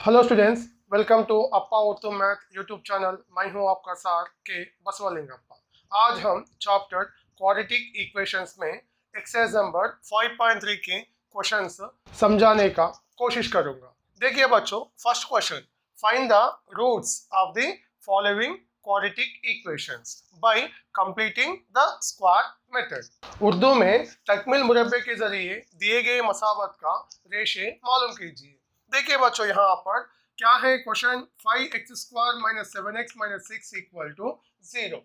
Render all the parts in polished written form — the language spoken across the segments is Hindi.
Hello students, welcome to Appa Urdu math YouTube channel. मैं हूं आपका सार के बसवलिंगप्पा। आज हम चैप्टर क्वाड्रेटिक इक्वेशंस में एक्सरसाइज नंबर 5.3 के क्वेश्चंस समझाने का कोशिश करूंगा। देखिए बच्चों, first question, find the roots of the following quadratic equations by completing the square method. Urdu में तकमील मुरब्बे के जरिए दिए गए मसावत का रेशे मालूम कीजिए। देखिए बच्चों, यहाँ पर क्या है क्वेश्चन, 5x² - 7x - 6 = 0।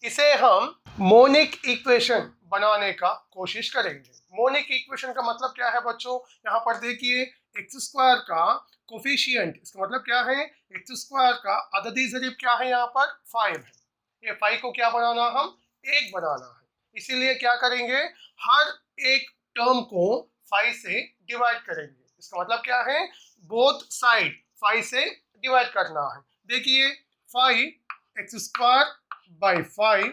इसे हम मोनिक इक्वेशन बनाने का कोशिश करेंगे। मोनिक इक्वेशन का मतलब क्या है बच्चों, यहाँ पर देखिए x² का कोफिशिएंट, इसका मतलब क्या है, x² का अददी ज़रीब क्या है, यहाँ पर 5 है। ये 5 को क्या बनाना, हम 1 बनाना है। इसीलिए क्या करेंगे, हर एक टर्म को 5 से डिवाइड करेंगे। इसका मतलब क्या है, बोथ साइड 5 से डिवाइड करना है। देखिए 5x² by 5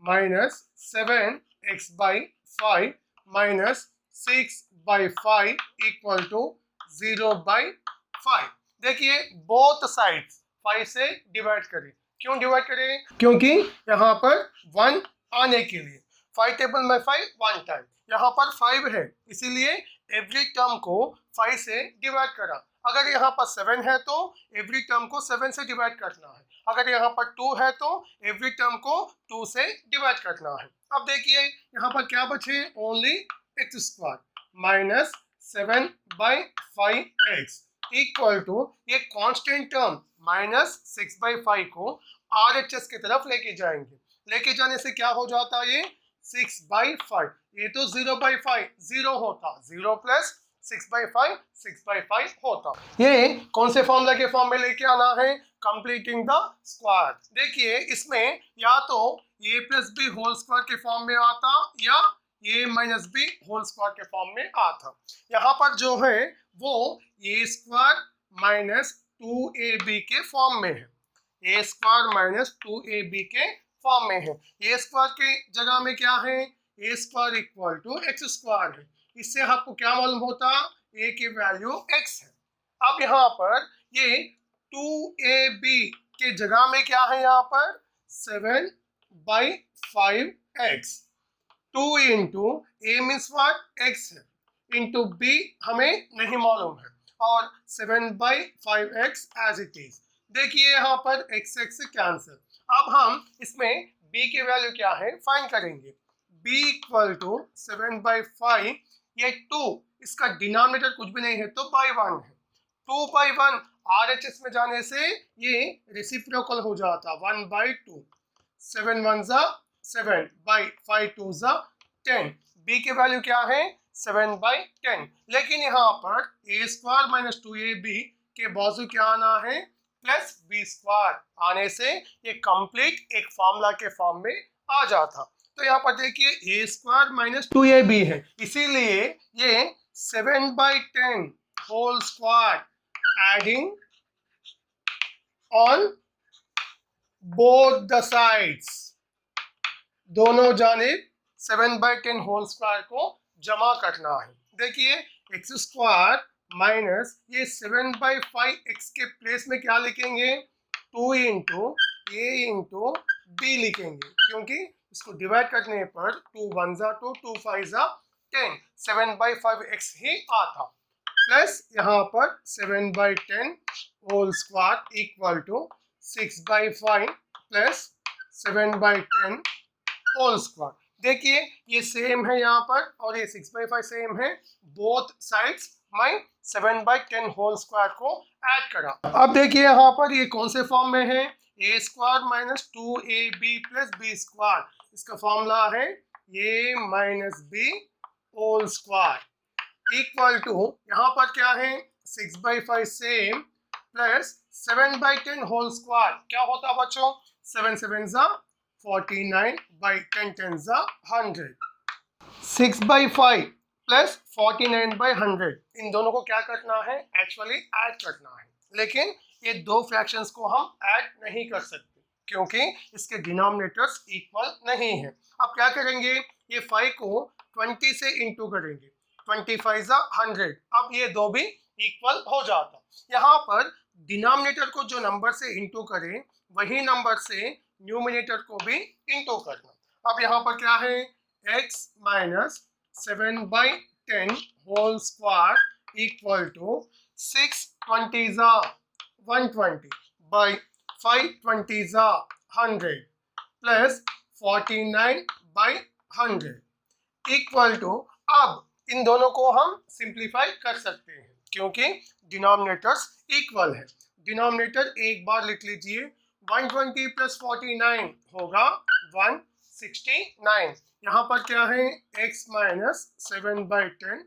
minus 7x/5 minus 6/5 equal to 0/5। देखिए बोथ साइड्स 5 से डिवाइड करें। क्यों डिवाइड करें, क्योंकि यहाँ पर 1 आने के लिए 5 टेबल में 5 1 टाइम, यहाँ पर 5 है, इसीलिए एवरी टर्म को 5 से डिवाइड करा। अगर यहाँ पर 7 है तो एवरी टर्म को 7 से डिवाइड करना है। अगर यहाँ पर 2 है तो एवरी टर्म को 2 से डिवाइड करना है। अब देखिए यहाँ पर क्या बचे, only x² minus 7/5x equal to, ये कांस्टेंट टर्म माइनस 6/5 को RHS की तरफ लेके जाएंगे। लेके जाने से क्या हो जाता है, ये 6/5, ये तो 0/5 0 होता, 0 प्लस 6/5 6/5 होता। ये कौन से फॉर्मूला के फॉर्म में लेके आना है, कंप्लीटिंग द स्क्वायर। देखिए इसमें या तो a + b होल स्क्वायर के फॉर्म में आता या a - b होल स्क्वायर के फॉर्म में आता। यहाँ पर जो है वो a² - 2ab के फॉर्म में है, a² - 2ab के फॉर्म में है। a² के जगह में क्या है, a² = x² है। इससे आपको क्या मालूम होता, a की वैल्यू x है। अब यहाँ पर ये 2ab के जगह में क्या है, यहाँ पर 7/5x, 2 into a means what, x है, इंटू b हमें नहीं मालूम है, और 7/5x एज इट इज। देखिए यहाँ पर x से कैंसिल। अब हम इसमें b की वैल्यू क्या है फाइंड करेंगे। b = 7/5, ये 2, इसका डिनोमिनेटर कुछ भी नहीं है तो बाई 1 है। 2/1 RHS में जाने से ये रेसिप्रोकल हो जाता, 1/2, 7 1 7 5 2 10। b की वैल्यू क्या है, 7/10। लेकिन यहाँ पर a² - 2ab के बाजू क्या आना है, प्लस b² आने से ये कंप्लीट एक फॉर्मूला के फॉर्म में आ जाता। तो यहाँ पर देखिए a² - 2ab है, इसीलिए ये 7/10 whole square adding on both the sides, दोनों जानिब 7/10 होल स्क्वायर को जमा करना है। देखिए x² माइनस ये 7/5x के प्लेस में क्या लिखेंगे, 2 into a into b लिखेंगे, क्योंकि इसको डिवाइड करने पर 2 1 2 2 5 10, 7/5x ही आता, प्लस यहाँ पर 7/10 whole square equal to 6/5 plus 7/10 whole square. देखिए ये सेम है यहाँ पर, और ये 6/5 सेम है, बोथ साइड्स मैं 7/10 होल स्क्वायर को ऐड करा। अब देखिए यहाँ पर ये कौन से फॉर्म में है, a² - 2ab + b², इसका फॉर्मूला है a - b whole square equal to, यहाँ पर क्या है, 6/5 सेम प्लस 7/10 होल स्क्वायर क्या होता बच्चों, 7 7 49 10 10 100, 6/5 प्लस 49/100, इन दोनों को क्या करना है, एक्चुअली ऐड करना है। लेकिन ये दो फ्रैक्शंस को हम ऐड नहीं कर सकते क्योंकि इसके डिनोमिनेटर्स इक्वल नहीं है। अब क्या करेंगे, ये 5 को 20 से इंटू करेंगे, 25 100, अब ये दो भी इक्वल हो जाता। यहाँ पर डिनोमिनेटर को जो नंबर से इंटू करें वही नंबर से न्यूमिनेटर को भी इंटू करना। अब यहाँ पर क्या है, x minus 7/10 whole square equal to 6 20 120 by 5 20 100 plus 49/100 equal to, अब इन दोनों को हम सिंप्लीफाई कर सकते हैं क्योंकि डिनोमिनेटर्स इक्वल है। डिनोमिनेटर एक बार लिख लीजिए, 120 प्लस 49 होगा 169। यहाँ पर क्या है, x माइनस 7/10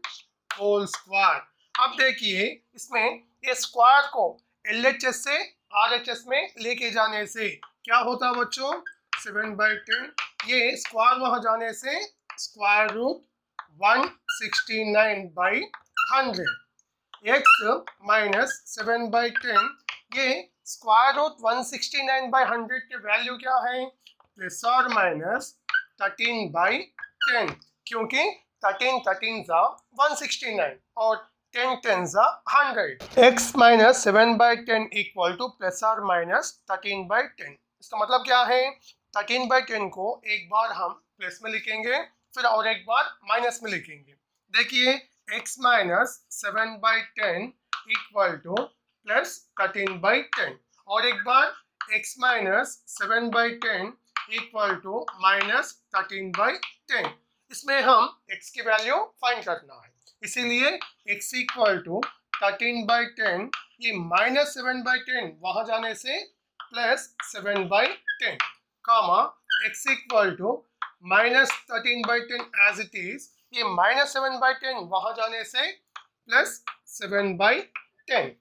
होल स्क्वायर। अब देखिए इसमें ये स्क्वायर को LHS से RHS में लेके जाने से क्या होता बच्चों, 7/10, ये स्क्वायर वहां जाने से स्क्वायर रूट 169/100। x माइनस 7/10, ये स्क्वायर रूट 169/100 के वैल्यू क्या है, प्लस और माइनस 13/10, क्योंकि 13 जा 169 और 10 जा 100। x minus 7/10 equal to plus और माइनस 13/10। इसका मतलब क्या है, 13/10 को एक बार हम प्लस में लिखेंगे फिर और एक बार माइनस में लिखेंगे। देखिए x minus 7/10 equal to plus 13/10 और एक बार x minus 7/10 equal to minus 13/10। इसमें हम x की वैल्यू फाइंड करना है, इसीलिए x इक्वल टू 13/10, ये माइनस 7/10 वहां जाने से plus 7/10, comma x equal to minus 13/10 as it is, ये माइनस 7/10 वहां जाने से plus 7/10।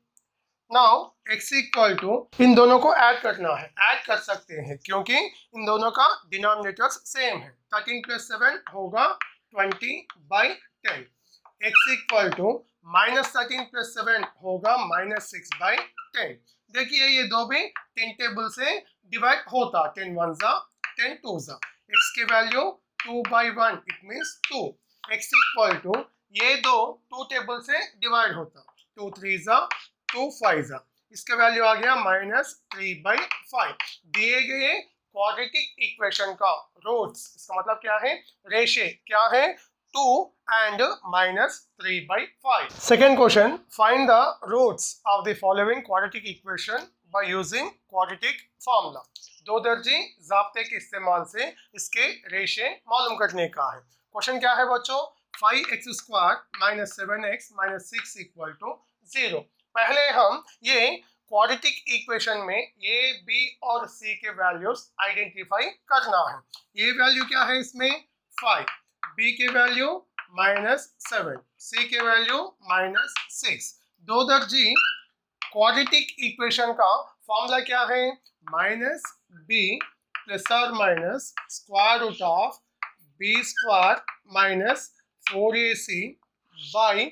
Now x equal to, इन दोनों को ऐड करना है, ऐड कर सकते हैं क्योंकि इन दोनों का डिनोमिनेटर्स सेम है। 13 प्लस 7 होगा 20/10। x equal to minus 13 plus 7 होगा माइनस 6/10। देखिए ये दो भी 10 टेबल से डिवाइड होता, 10 1 जा 10 2 जा। x की value 2/1, it means 2। x equal to, ये दो 2 टेबल से डिवाइड होता, 2 3 जा 2 5 जा, इसका वैल्यू आ गया माइनस 3/5। दिए गए क्वाड्रेटिक इक्वेशन का रूट्स, इसका मतलब क्या है, रेशे क्या है, 2 and minus 3/5। Second question, find the roots of the following quadratic equation by using quadratic formula। दो दर्जी ज़ाब्ते के इस्तेमाल से इसके रेशे मालूम करने का है। क्वेश्चन क्या है बच्चों, 5x² minus 7x minus 6 equal to 0। पहले हम ये क्वाड्रेटिक इक्वेशन में a, b और c के वैल्यूज आइडेंटिफाई करना है। ये वैल्यू क्या है इसमें, 5, b के वैल्यू माइनस 7, c के वैल्यू माइनस 6। दो दर्जी क्वाड्रेटिक इक्वेशन का फॉर्मूला क्या है, माइनस b प्लस और minus square root of b² minus 4ac by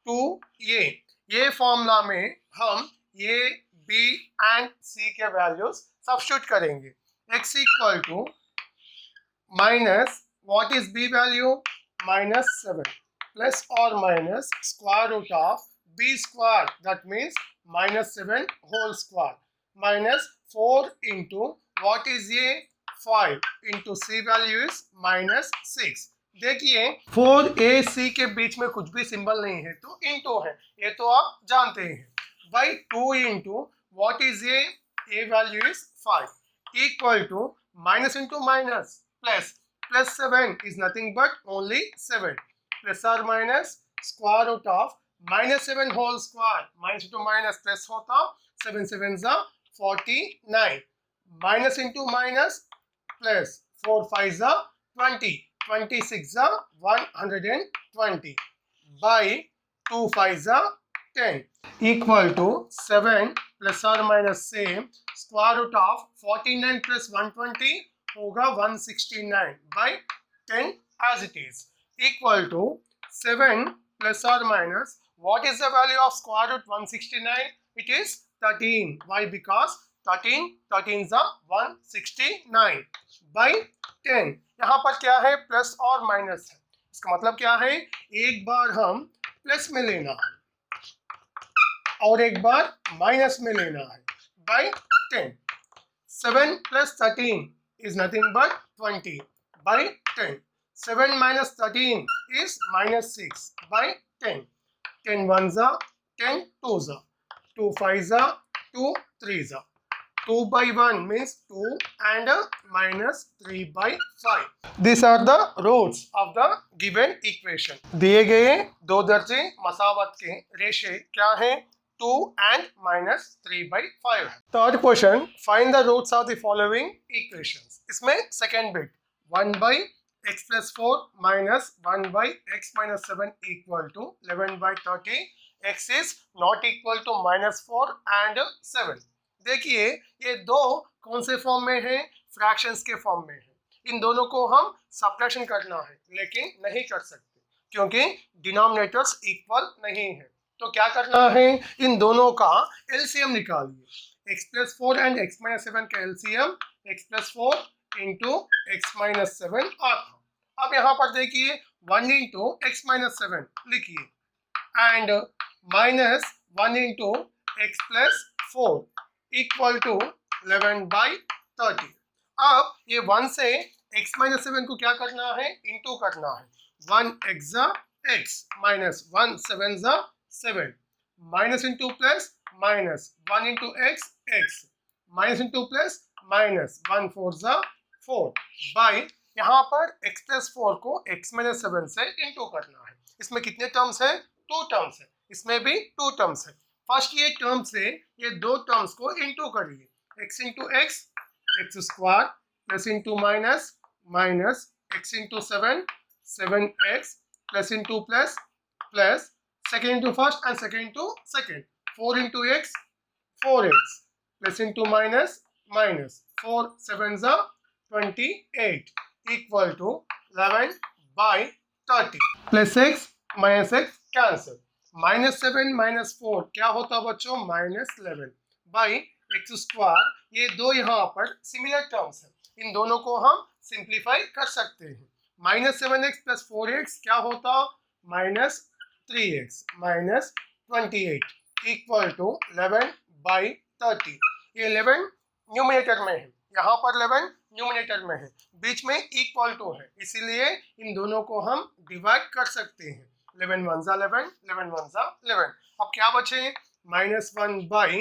2a। ये फॉर्मूला में हम a, b एंड c के वैल्यूज सब्स्टिट्यूट करेंगे। x equal to minus, what is b value, minus 7 plus or minus square root of b square, that means minus 7 whole square minus 4 into what is a 5 into c value is minus 6। देखिए 4ac के बीच में कुछ भी सिंबल नहीं है तो इनटू है, ये तो आप जानते हैं। By 2 into what is a value is 5 equal to minus into minus plus 7 is nothing but only 7 plus or minus square root of minus 7 whole square, minus into minus plus होता, 7 7 जा 49, minus into minus plus 4 5 जा 20, 26 जा 120 by 2 5 जा 10 equal to 7 plus or minus same square root of 49 plus 120 होगा 169 by 10 as it is equal to 7 plus or minus, what is the value of square root 169, it is 13। why, because 13 is 169 by 10। यहाँ पर क्या है, प्लस और माइनस है, इसका मतलब क्या है, एक बार हम प्लस में लेना है और एक बार माइनस में लेना है by 10। 7 plus 13 is nothing but 20 by 10. 7 minus 13 is minus 6 by 10. 10 ones are 10 twos are 2 fives are 2 threes are 2 by 1 means 2 and minus 3 by 5. These are the roots of the given equation. दिए गए दो दर्जे मसावत के रेशे क्या हैं? 2 and minus 3 by 5 है। Third question, find the roots of the following equations. इसमें second bit 1 by x plus 4 minus 1 by x minus 7 equal to 11 by 30. x is not equal to minus 4 and 7. देखिए ये दो कौन से फॉर्म में है? फ्रैक्शंस के फॉर्म में है। इन दोनों को हम सब्ट्रैक्शन करना है लेकिन नहीं कर सकते क्योंकि डिनोमिनेटर्स इक्वल नहीं है। तो क्या करना है? इन दोनों का एलसीएम निकालिए। x plus 4 and x minus 7 का LCM x plus 4 into x minus 7 आता। अब यहाँ पर देखिए 1 इंटू x माइनस 7 लिखिए and minus 1 into x plus 4 equal to 11 by 30। अब ये 1 से x माइनस 7 को क्या करना है? इंटू करना है। 1 x x minus 1 7 7 minus into plus minus 1 into x x minus into plus minus 1 4 4 by यहाँ पर x प्लस 4 को x माइनस 7 से इंटू करना है। इसमें कितने टर्म्स है? 2 टर्म्स है। इसमें भी 2 टर्म्स है। फर्स्ट ये टर्म से ये दो टर्म्स को इंटू करिए। x into x x square plus into minus minus x into 7 7x plus into plus plus second into first and second into second 4 into x 4x plus into minus minus 4 7s are 28 equal to 11 by 30 plus x minus x cancel minus 7 minus 4 क्या होता बच्चों? minus 11 by x square। ये दो यहाँ पर सिमिलर टर्म्स हैं। इन दोनों को हम सिंप्लीफाई कर सकते हैं। minus 7x plus 4x क्या होता? minus 3x minus 28 equal to 11 by 30। ये 11 न्यूमिनेटर में है, यहाँ पर 11 न्यूमिनेटर में है, बीच में इक्वल टू है, इसीलिए इन दोनों को हम डिवाइड कर सकते हैं। 11 1 11 11 1 11। अब क्या बचे? Minus 1 by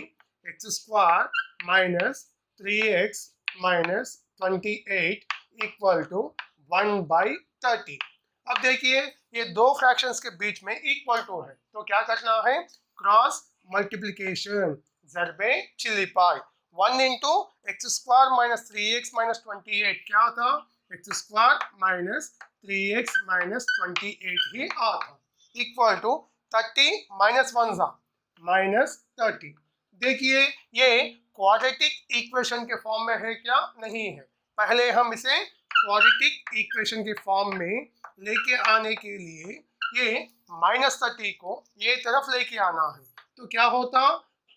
x square minus 3x minus 28 equal to 1 by 30। अब देखिए ये दो फ्रैक्शंस के बीच में इक्वल टू है तो क्या करना है? क्रॉस मल्टीप्लिकेशन ज़रबे चिल्लीपाई 1 into X square minus 3x minus 28 क्या था? X square minus 3x minus 28 ही आता इक्वल टू 30 माइनस 1 माइनस 30। देखिए ये क्वाड्रेटिक इक्वेशन के फॉर्म में है क्या? नहीं है। पहले हम इसे क्वाड्रेटिक इक्वेशन के फॉर्म में लेके आने के लिए ये माइनस 30 को ये तरफ लेके आना है तो क्या होता?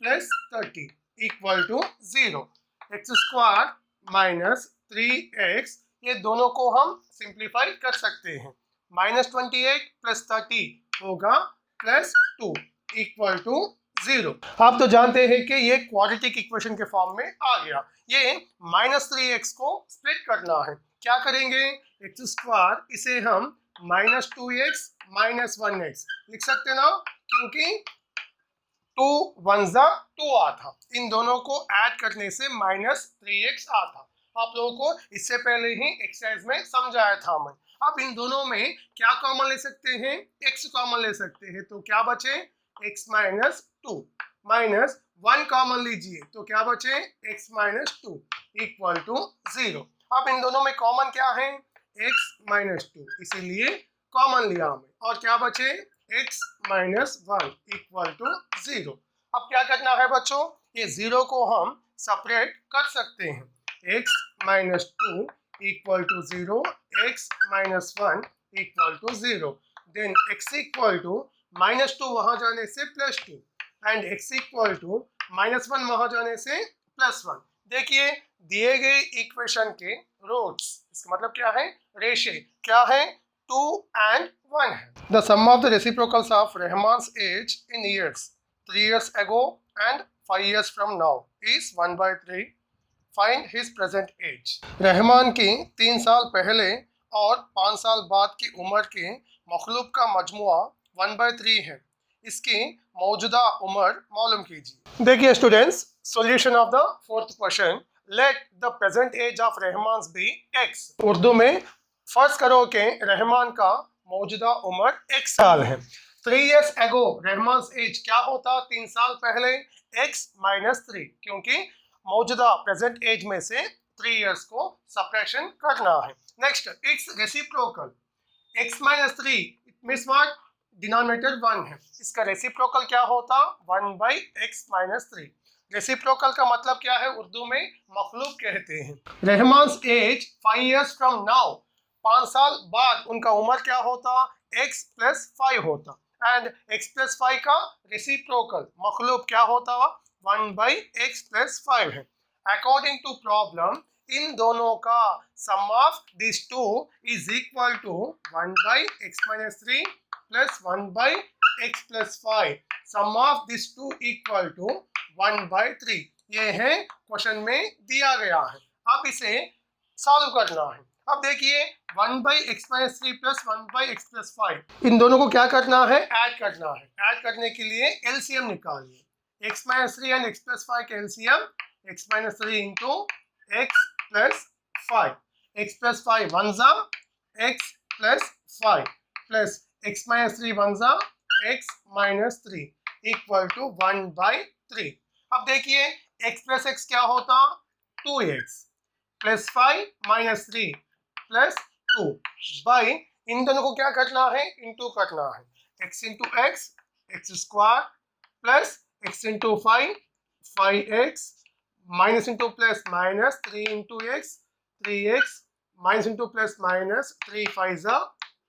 Plus 30 equal to 0। X square minus 3x ये दोनों को हम सिंप्लीफाई कर सकते हैं। माइनस 28 प्लस 30 होगा प्लस 2 इक्वल टू 0। आप तो जानते हैं कि ये क्वाड्रेटिक इक्वेशन के फॉर्म में आ गया। ये माइनस 3x को स्प्लिट करना है। क्या करेंगे? एक्स स्क्वायर इसे हम माइनस 2x माइनस 1x लिख सकते ना, क्योंकि 2 1 2 आता। इन दोनों को ऐड करने से माइनस 3x आता। आप लोगों को इससे पहले ही एक्सरसाइज में समझाया था मैं। अब इन दोनों में क्या कॉमन ले सकते हैं? x कॉमन ले सकते हैं तो क्या बचे? x माइनस 2 माइनस 1 कॉमन लीजिए तो क्या बचे? x minus 2 equal to 0। अब इन दोनों में कॉमन क्या है? x माइनस 2, इसीलिए कॉमन लिया हमें और क्या बचे? x minus 1 equal to 0। अब क्या करना है बच्चों? ये 0 को हम सेपरेट कर सकते हैं। x minus 2 equal to 0, x minus 1 equal to 0। Then x equal to minus 2 वहां जाने से plus 2 and x equal to minus 1 वहां जाने से प्लस 1। देखिए दिए गए इक्वेशन के रूट्स, इसका मतलब क्या है? रेशे क्या है? 2 and 1 है। The sum of the reciprocals of Rahman's age in years 3 years ago and 5 years from now is 1/3. Find his present age. Rahman की 3 साल पहले और 5 साल बाद की उम्र के मखलूक का मजमुआ 1/3 है। इसकी मौजूदा उम्र मालूम कीजिए। देखिए students, solution of the fourth question, let the present age of Rahman be x। Urdu में फर्ज करो कि रहमान का मौजूदा उम्र x साल है। 3 years ago रहमान एज क्या होता? 3 साल पहले x - 3, क्योंकि मौजूदा प्रेजेंट एज में से 3 इयर्स को सब्ट्रैक्शन करना है। Next, it's reciprocal x - 3, it means what? Denominator 1 है, इसका रेसिप्रोकल क्या होता? 1/x - 3। रेसिप्रोकल का मतलब क्या है? उर्दू में मखलूक कहते हैं। Rahman age 5 years from now, 5 साल बाद उनका उम्र क्या होता? x + 5 होता। एंड x + 5 का रेसिप्रोकल मखलूक क्या होता? 1/x + 5 है। अकॉर्डिंग टू प्रॉब्लम, इन दोनों का sum of this two is equal to 1/x - 3 + 1/x + 5। Sum of this two equal to 1/3। ये है क्वेश्चन में दिया गया है। अब इसे सॉल्व करना है। अब देखिए 1/x - 3 + 1/x + 5, इन दोनों को क्या करना है? ऐड करना है। ऐड करने के लिए एलसीएम निकालिए। x - 3 and x + 5 के LCM x - 3 into x + 5, x + 5 1 x + 5 plus x - 3 1 x - 3 equal to 1/3। अब देखिए x + x क्या होता? 2x + 5 - 3 + 2 by, इन दोनों को क्या करना है? इंटू करना है। x into x, x² plus x into 5, 5x, minus into plus minus 3 into x, 3x, minus into plus minus 3 5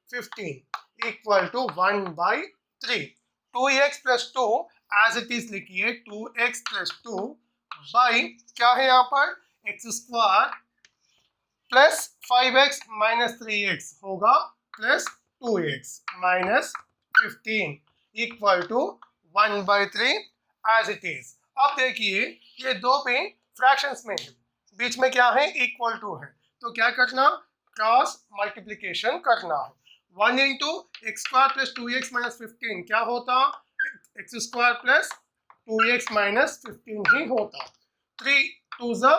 15 equal to 1/3। 2x plus 2 as it is लिखिए, 2x plus 2 by क्या है यहाँ पर? x² plus 5x minus 3x होगा plus 2x minus 15 equal to 1/3 as it is। अब देखिए ये दो भी फ्रैक्शंस में है, बीच में क्या है? इक्वल टू है, तो क्या करना? क्रॉस मल्टीप्लिकेशन करना है। 1 into x² plus 2x minus 15 क्या होता? x² plus 2x minus 15 ही होता। 3 2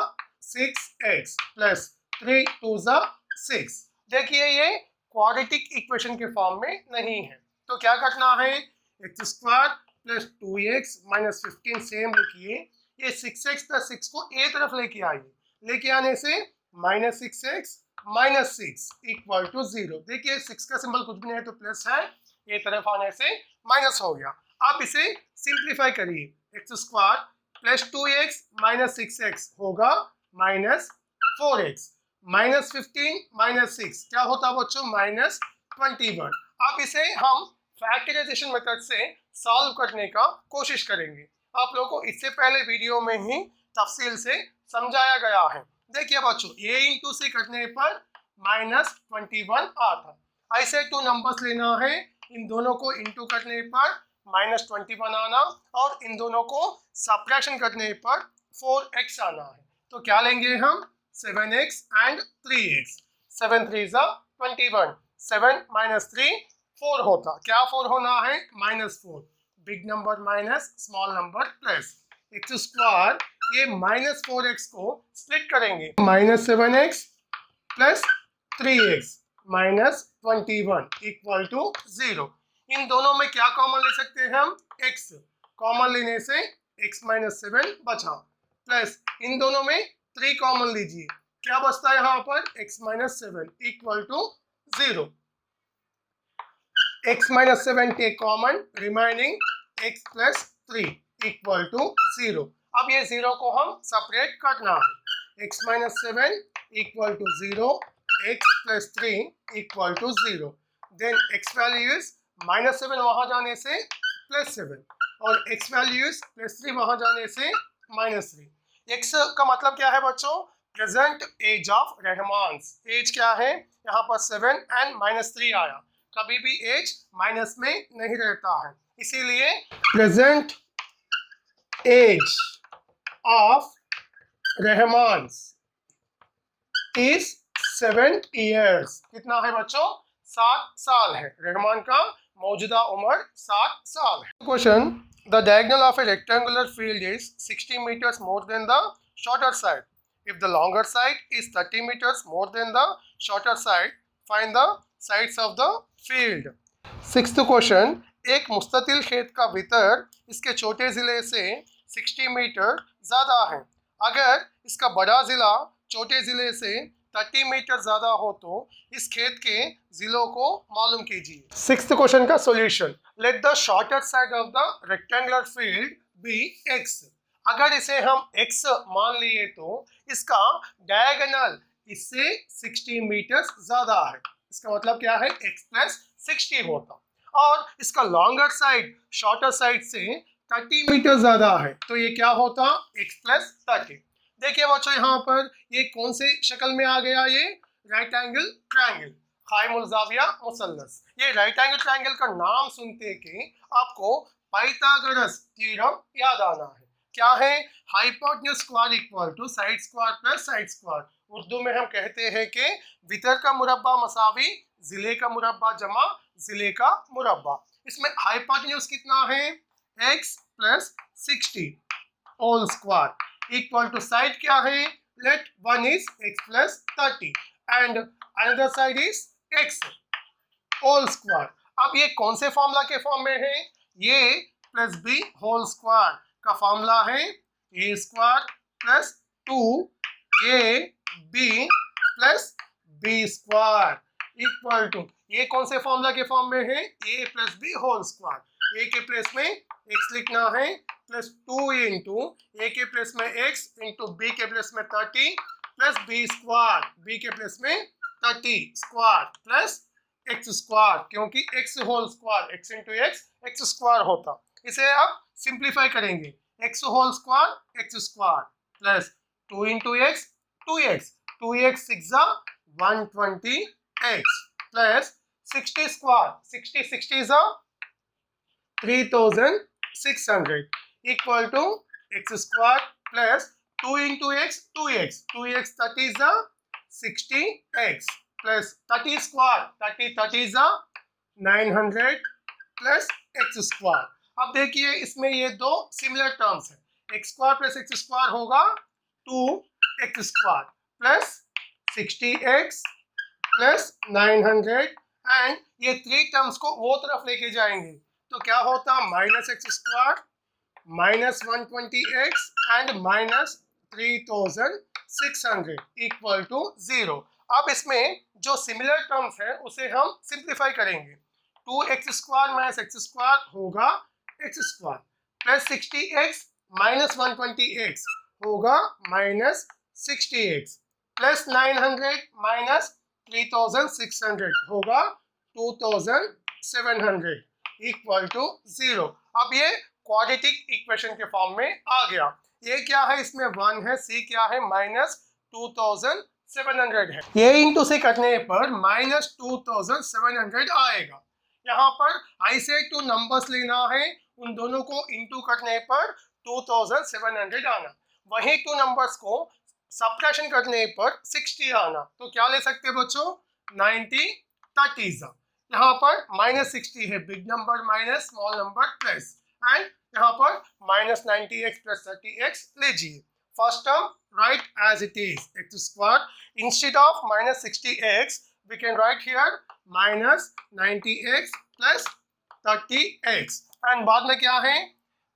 6x plus 3 2 6। देखिए ये क्वाड्रेटिक इक्वेशन के फॉर्म में नहीं है, तो क्या करना है? x² plus 2x minus 15 same लिखिए। ये 6x plus 6 को ए तरफ लेके आइए, लेके आने से -6x minus 6 equal to 0। देखिए 6 का सिंबल कुछ भी नहीं है तो प्लस है, ये तरफ आने से माइनस हो गया। आप इसे सिंप्लीफाई करिए, x² plus 2x minus 6x होगा -4x, -15 minus 6 क्या होता बच्चों? -21। अब इसे हम फैक्टराइजेशन मेथड से सॉल्व करने का कोशिश करेंगे। आप लोगों को इससे पहले वीडियो में ही तफसील से समझाया गया है। देखिए बच्चों, a into c करने पर -21 आता। ऐसे 2 नंबर्स लेना है, इन दोनों को इंटू करने पर -21 आना और इन दोनों को सब्ट्रैक्शन करने पर 4x आना है। तो क्या लेंगे हम? 7x and 3x। 7 3 21, 7 minus 3 4 होता। क्या 4 होना है? -4। Big number minus, small number plus. x², ये -4x को स्प्लिट करेंगे, -7x plus 3x -21 equal to 0। इन दोनों में क्या कॉमन ले सकते हैं हम? x कॉमन लेने से x - 7 बचा, प्लस इन दोनों में 3 कॉमन लीजिए, क्या बचता है यहाँ पर? x - 7 equal to 0। x - 7 take common, remaining x + 3 equal to 0। अब ये 0 को हम सेपरेट करना है। x - 7 equal to 0, x + 3 equal to 0। Then x values -7 वहां जाने से +7 और x वैल्यूज +3 वहां जाने से -3। x का मतलब क्या है बच्चों? Present age of Rahman. Age क्या है? यहाँ पर 7 and -3 आया, कभी भी एज माइनस में नहीं रहता है, इसीलिए present age of Rahman is 7 years। कितना है बच्चों? 7 साल है। रहमान का मौजूदा उम्र 7 साल है। Question, the diagonal of A rectangular field is 60 meters more than the shorter side. If the longer side is 30 meters more than the shorter side, find the sides of the field. Sixth question, एक मुस्ततिल खेत का वितर इसके छोटे जिले से 60 मीटर ज़्यादा है। अगर इसका बड़ा ज़िला छोटे ज़िले से 30 मीटर ज़्यादा हो तो इस खेत के ज़िलों को मालूम कीजिए। सिक्स्थ क्वेश्चन का solution, let the shorter side of the rectangular field be x। अगर इसे हम x मान लिए तो इसका डायगोनल इससे 60 मीटर ज़्यादा है। इसका मतलब क्या है? x प्लस 60 होता। और इसका लॉन्गर साइड शॉर्टर साइड से 30 मीटर ज़्यादा है, तो ये क्या होता? x plus 30। देखिए बच्चों, यहाँ पर ये कौन से शक्ल में आ गया? ये राइट एंगल ट्रायंगल, कायमुल ज़ाविया मुसल्लस। ये राइट एंगल ट्रायंगल का नाम सुनते कि आपको पाइथागोरस थ्योरम याद आना है। क्या है? Hypotenuse square equal to side square plus side square. Urdu में हम कहते हैं कि वितर का मुरब्बा मसावी जिले का मुरब्बा जमा जिले का मुरब्बा। इसमें हाइपोटेन्यूज कितना है? x plus 60 whole square equal to side क्या है? Let one is x plus 30 and another side is x whole square. अब ये कौन से फॉर्मूला के फॉर्म में है? ये प्लस बी होल स्क्वायर का फॉर्मूला है। A square plus 2 A B plus B square equal to, ये कौन से फॉर्मूला के फॉर्म में है? A plus B whole square. A के प्लेस में x लिखना है प्लस 2 इंटू ए के प्लेस में x इंटू बी के प्लेस में 30 प्लस बी स्क्वायर, बी के प्लेस में 30 स्क्वायर प्लस x स्क्वायर, क्योंकि x whole square x into x square होता। इसे अब सिंप्लीफाई करेंगे। x whole square x square plus 2 into x 2x 2x 6 120x plus 60 square 60 is 3600 equal to x square plus 2 into x 2x 30 is 60x plus 30 square 30 is 900 plus x square। अब देखिए इसमें ये दो सिमिलर टर्म्स हैं। x square plus x square होगा 2x square plus 60x plus 900 and ये 3 टर्म्स को वो तरफ लेके जाएंगे तो क्या होता? Minus x square minus 120x and minus 3600 equal to 0। अब इसमें जो सिमिलर टर्म्स है उसे हम सिंप्लीफाई करेंगे। 2x square minus x square होगा x square plus 60x minus 120x होगा माइनस 60x प्लस 900 माइनस 3600 होगा 2700 इक्वल टू 0। अब ये क्वाड्रेटिक इक्वेशन के फॉर्म में आ गया। ये क्या है? इसमें 1 है, c क्या है? माइनस 2700 है। ये इंटू से करने पर माइनस 2700 आएगा। यहाँ पर i से 2 नंबर्स लेना है, उन दोनों को इंटू करने पर 2700 आना। वही 2 नंबर्स को सब्ट्रैक्शन करने पर 60 आना। तो क्या ले सकते हैं बच्चों? 90 30। यहाँ पर माइनस 60 है, big number minus small number plus, and यहाँ पर माइनस 90x प्लस 30x लीजिए। First term write as it is x square instead of minus 60x we can write here minus 90x plus 30x and बाद में क्या है?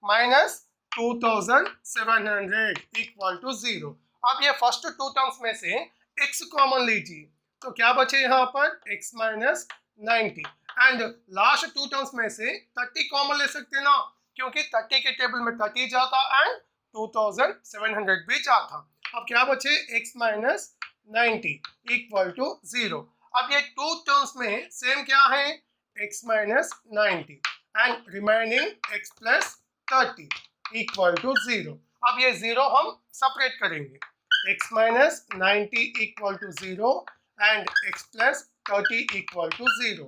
Minus 2700 equal to 0। अब ये फर्स्ट 2 टर्म्स में से x कॉमन लीजिए तो क्या बचे यहाँ पर? x minus 90 and last 2 terms में से 30 कॉमन ले सकते ना, क्योंकि 30 के टेबल में 30 जाता एंड 2700 भी जाता। अब क्या बचे? x minus 90 equal to 0। अब ये 2 टर्म्स में सेम क्या है? x minus 90 and remaining x plus 30 equal to 0। अब ये 0 हम सेपरेट करेंगे। x minus 90 equal to 0 and x plus 30 equal to 0.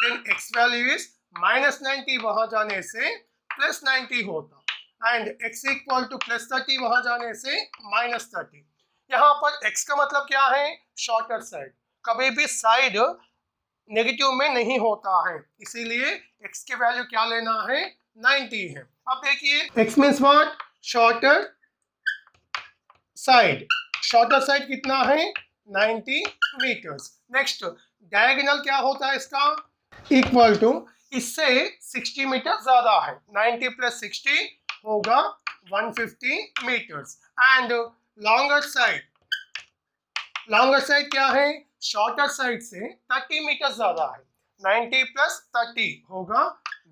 Then x value is minus 90, वहां जाने से plus 90 होता एंड x इक्वल टू +30 वहां जाने से -30। यहाँ पर x का मतलब क्या है, शॉर्टर साइड, कभी भी साइड नेगेटिव में नहीं होता है, इसीलिए x की वैल्यू क्या लेना है, 90 है। अब देखिए x means what, shorter side, shorter side कितना है, 90 मीटर्स। नेक्स्ट डायगोनल क्या होता है इसका, इक्वल टू, इससे 60 मीटर ज्यादा है, 90 + 60 होगा 150 मीटर्स। एंड लॉन्गर साइड क्या है, शॉर्टर साइड से 30 मीटर ज्यादा है, 90 + 30 होगा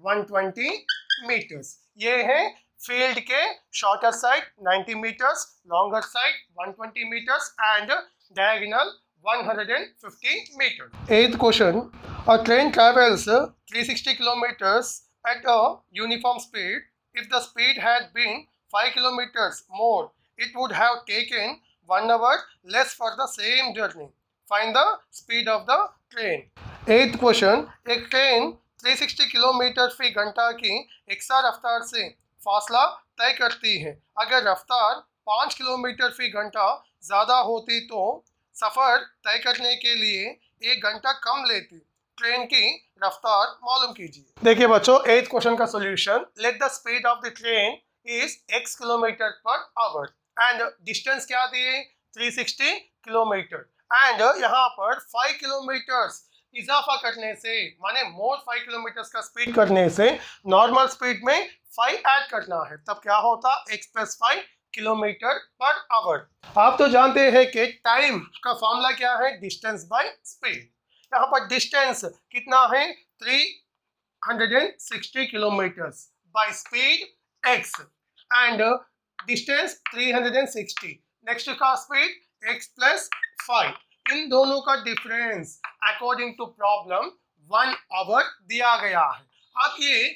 120 मीटर्स। ये है फील्ड के shorter side 90 metres, longer side 120 metres and diagonal 150 meters. Eighth question. A train travels 360 kilometers at a uniform speed. If the speed had been 5 kilometers more, it would have taken 1 hour less for the same journey. Find the speed of the train. Eighth question. एक ट्रेन 360 किलोमीटर फी घंटा की एक्सा रफ्तार से फासला तय करती है। अगर रफ्तार 5 किलोमीटर फी घंटा ज़्यादा होती तो सफ़र तय करने के लिए 1 घंटा कम लेती। ट्रेन की रफ्तार मालूम कीजिए। देखिए बच्चों, 8th क्वेश्चन का solution, let the speed of the train is x kilometre per hour and distance क्या दिए, 360 किलोमीटर एंड यहाँ पर 5 किलोमीटर्स इजाफा करने से, माने मोर 5 किलोमीटर का स्पीड करने से नॉर्मल स्पीड में 5 ऐड करना है, तब क्या होता, x + 5 किलोमीटर पर आवर। आप तो जानते हैं कि टाइम का फॉर्मूला क्या है, डिस्टेंस बाय स्पीड। यहाँ पर डिस्टेंस कितना है, 360 kilometres by speed x and distance 360, next का स्पीड x + 5, इन दोनों का difference according to problem 1 hour दिया गया है। अब ये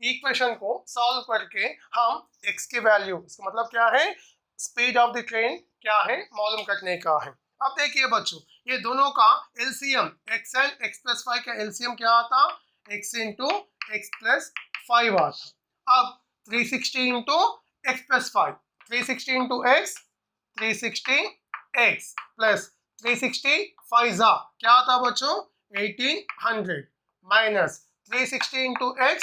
इक्वेशन को सॉल्व करके हम x की वैल्यू, इसका मतलब क्या है, स्पीड ऑफ द ट्रेन क्या है, मालूम करने का है। अब देखिए बच्चों, ये दोनों का एलसीएम x एंड x + 5 का एलसीएम क्या आता, x × x + 5 आता। अब 360 × x + 5, 360 × x, 360x प्लस 360 5 क्या आता बच्चों, 1800 minus 360 × x,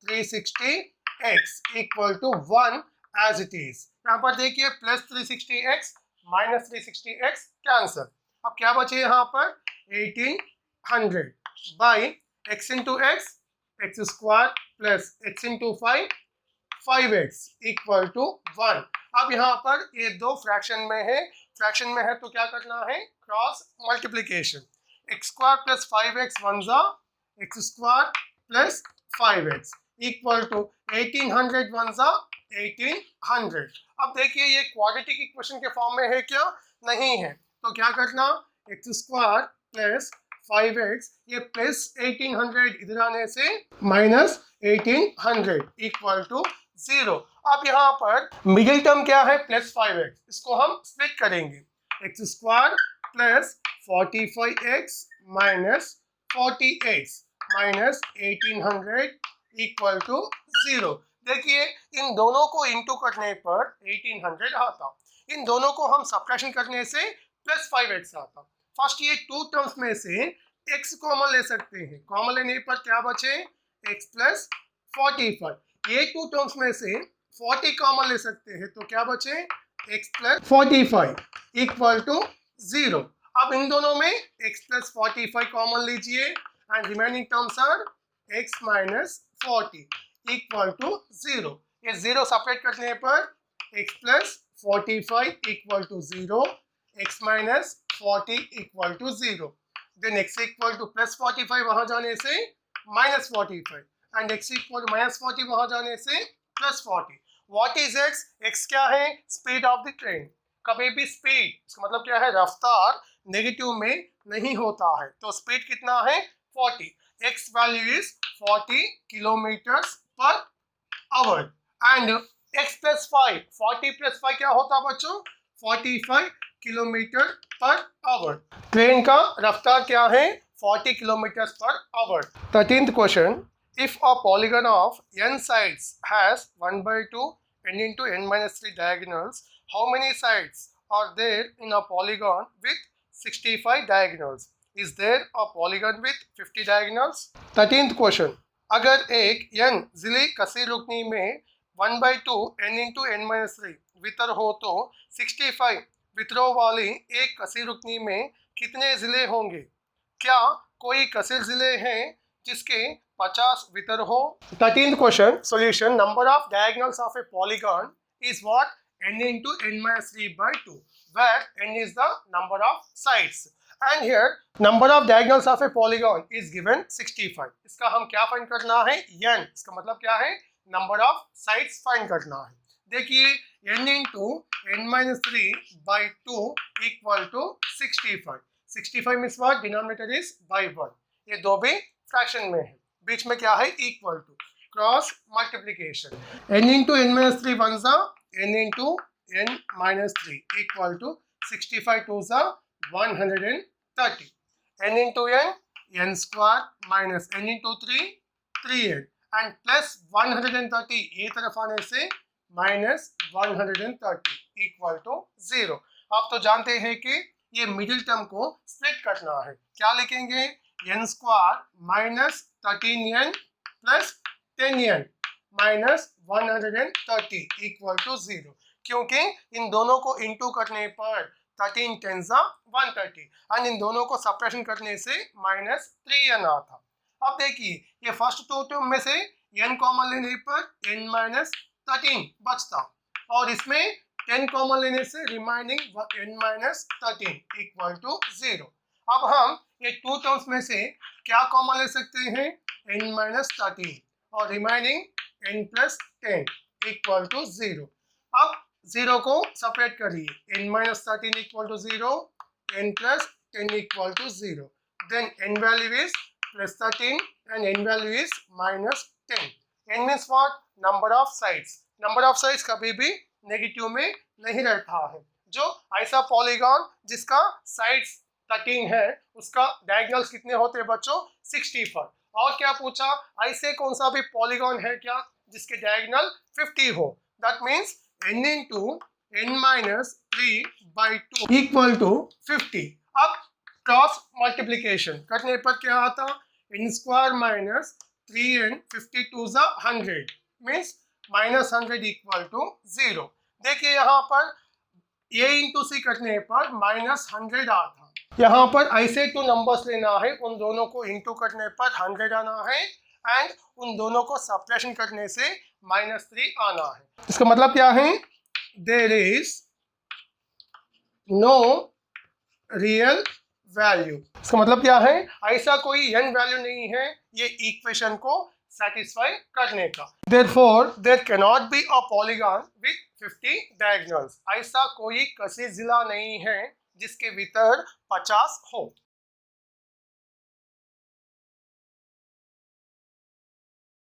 360x equal to 1 as it is. यहाँ पर देखिए plus 360x minus 360x cancer. अब क्या बचे यहाँ पर, 1800 by x × x, x² plus x × 5, 5x equal to 1। अब यहाँ पर ये दो फ्रैक्शन में है तो क्या करना है, cross multiplication, x² plus 5x 1 ज़ा, x² plus 5x equal to 1800 1 ज़ा 1800। अब देखिए ये क्वाड्रेटिक इक्वेशन के फॉर्म में है क्या, नहीं है, तो क्या करना, x² प्लस 5x, ये प्लस 1800 इधर आने से माइनस 1800 इक्वल टू 0। अब यहाँ पर मिडिल टर्म क्या है, प्लस 5x, इसको हम स्प्लिट करेंगे, x² plus 45x minus 40x minus 1800 equal to 0। देखिए इन दोनों को इंटू करने पर 1800 आता, इन दोनों को हम सब्ट्रैक्शन करने से प्लस 5x आता। फर्स्ट ये टू टर्म्स में से x कॉमन ले सकते हैं, कॉमन लेने पर क्या बचे, x प्लस 45, ये टू टर्म्स में से 40 कॉमन ले सकते हैं तो क्या बचे, x प्लस 45 इक्वल टू 0। अब इन दोनों में x प्लस 45 कॉमन लीजिए and remaining terms are x minus 40 equal to 0। ये 0 सेपरेट करने पर x plus 45 equal to 0, x minus 40 equal to 0, then x equal to plus 45 वहां जाने से minus 45 and x equal to minus 40 वहां जाने से plus 40। What is x, x क्या है, स्पीड ऑफ द ट्रेन। कभी भी स्पीड, इसका मतलब क्या है, रफ्तार नेगेटिव में नहीं होता है, तो स्पीड कितना है, 40, x value is 40 kilometres per hour and x plus 5, 40 plus 5 क्या होता बच्चों, 45 किलोमीटर पर आवर। ट्रेन का रफ्तार क्या है, 40 kilometre per hour. 13th question, If a polygon of n sides has 1/2 n into n minus 3 diagonals, how many sides are there in a polygon with 65 diagonals? Is there a polygon with 50 diagonals? 13th question. अगर एक n जिले कसी रुकनी में 1/2 n into n minus 3 वितर हो तो 65 वितरों वाली एक कसी रुकनी में कितने जिले होंगे? क्या कोई कसीर जिले हैं जिसके 50 वितर हो? 13th question solution. Number of diagonals of a polygon is what? n into n minus 3 by 2, where n is the number of sides. And here number of diagonals of a polygon is given 65. इसका हम क्या फाइंड करना है? n. इसका मतलब क्या है? नंबर ऑफ साइड्स फाइंड करना है. देखिए n into n minus 3 by 2 equal to 65. 65 means what? Denominator is by 1. ये दो भी फ्रैक्शन में है. बीच में क्या है? Equal to. Cross multiplication. n into n minus 3 1 जा n into n minus 3 equal to 65 2 जा 130. n into n square minus n into 3n and plus 130 ये तरफ आने से minus 130 equal to 0. आप तो जानते हैं कि ये मिडिल टर्म को स्प्लिट करना है. क्या लिखेंगे? n square minus 13n plus 10n minus 130 equal to 0. क्योंकि इन दोनों को इनटू करने पर 13 10 130 और इन दोनों को सब्ट्रैक्शन करने से माइनस 3n आता. अब देखिए ये फर्स्ट टू टर्म में से n कॉमन लेने पर n माइनस 13 बचता और इसमें 10 कॉमन लेने से remaining n minus 13 equal to 0. अब हम ये टू टर्म्स में से क्या कॉमन ले सकते हैं? n माइनस 13 और remaining n plus 10 equal to 0. अब 0 को सेपरेट करिए. n minus 13 equal to 0, n plus 10 equal to 0. Then n value is plus 13 and n value is minus 10. n means what? Number of sides. Number of sides कभी भी नेगेटिव में नहीं रहता है. जो ऐसा पॉलीगॉन जिसका साइड्स 13 है उसका डायगोनल्स कितने होते हैं बच्चों? 65. और क्या पूछा? ऐसे कौन सा भी पॉलीगॉन है क्या जिसके डायगोनल 50 हो? That means n into n minus 3 by 2 equal to 50. अब क्रॉस मल्टीप्लिकेशन करने पर क्या आता? n स्क्वायर माइनस 3n 52 जा 100 मीन्स माइनस 100 इक्वल टू 0. देखिए यहाँ पर a इंटू सी करने पर माइनस 100 आता. यहाँ पर ऐसे टू नंबर्स लेना है, उन दोनों को इंटू करने पर 100 आना है एंड उन दोनों को सब्ट्रैक्शन करने से माइनस 3 आना है. इसका मतलब क्या है? There is no real value. इसका मतलब क्या है? ऐसा कोई n वैल्यू नहीं है ये इक्वेशन को satisfy करने का. Therefore, there cannot be a polygon with 50 diagonals. ऐसा कोई कसी जिला नहीं है जिसके भीतर 50 हो.